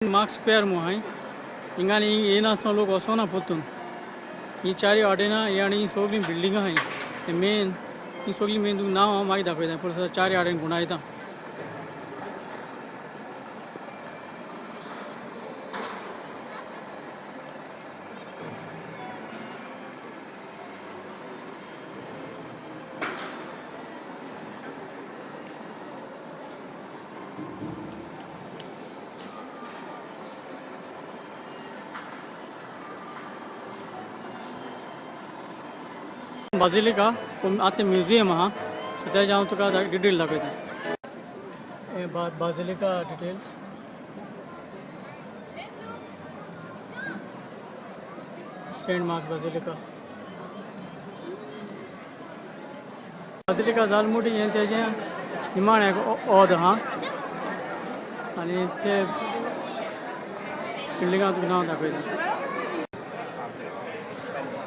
Mark Square Mohai, Ingani Ina Solo Osona Putun. Ichari Adena, Yani Sogli building high. The main is Sogli Mendu now, Maida, for the Chari Aden Gunaida. Basilica, at the museum, so there's out to the detail of it. Basilica details. Saint Mark Basilica. Basilica Zalmuti and Teja, Himan or the and it building out now the way.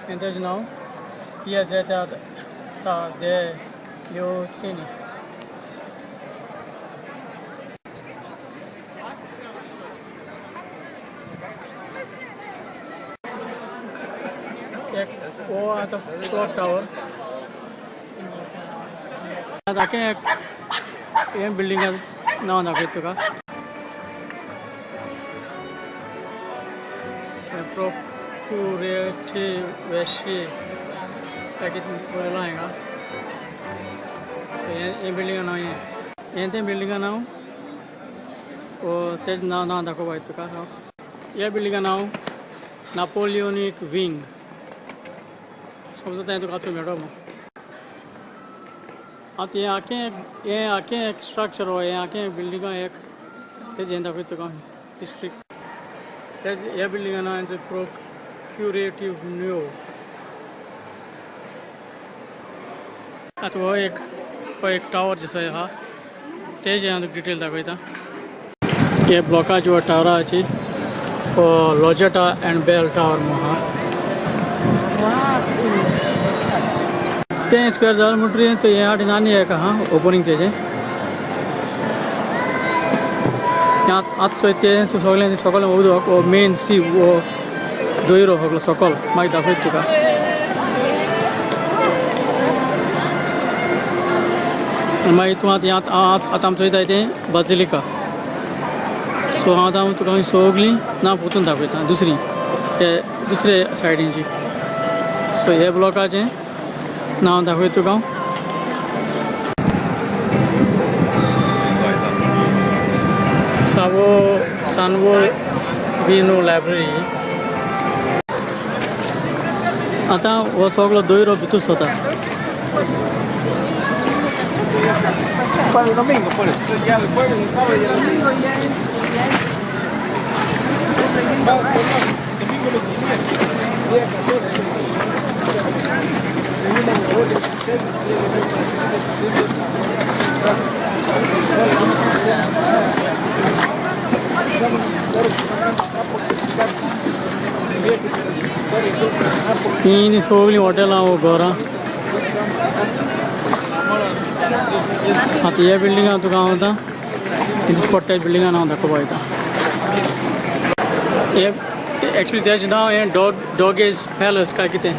And there's now. Here that there you see it. वो आता clock tower ताकि ये building ना होना कोई तो का प्रोक्यूरेटे वैसे पैकेट बोला हैगा ये बिल्डिंग ना ये बिल्डिंग ना वो तेज ना देखो भाई तो का ये बिल्डिंग ना नापोलियनिक विंग समझते हैं तो काचो बैठो अब ये आके एक स्ट्रक्चर हो ये आके बिल्डिंग का एक तेज ये देखो तो का हिस्ट्री तेज ये बिल्डिंग ना इनसे प्रोक्यूरेटिव न्यू तो वो एक टावर जैसा है तेज यहाँ तक डिटेल दाखवता था ये ब्लॉका जो टावर अच्छी वो लॉजेटा एंड बेल टावर महा ते स्क्वायर जाल मुट्री है तो ये आठ नानी है कहाँ ओपनिंग तेज है यहाँ आज तो इतने तो सकल वो मेन सी वो दो ही रहो सकल माइक दाखवत का मैं इतना यहाँ आताम सोईता इतने बाजिलिका सो हाँ दाम तो कहीं सोगली ना पुतुन दाखवता दूसरे साइड इंची सो ये ब्लॉक आज है ना दाखवत तो गाँव सानवो बीनो लाइब्रेरी आता वो सगळं दो ही रो भितूस होता Para el domingo, por eso. Ya el jueves, el sábado y el domingo. ini sogli hotel आओ गोरा हाँ तो ये बिल्डिंग तो कहाँ होता इस कोटे बिल्डिंग ना होता कब आया ये एक्चुअली देश ना ये डॉग एज पैलेस का कितने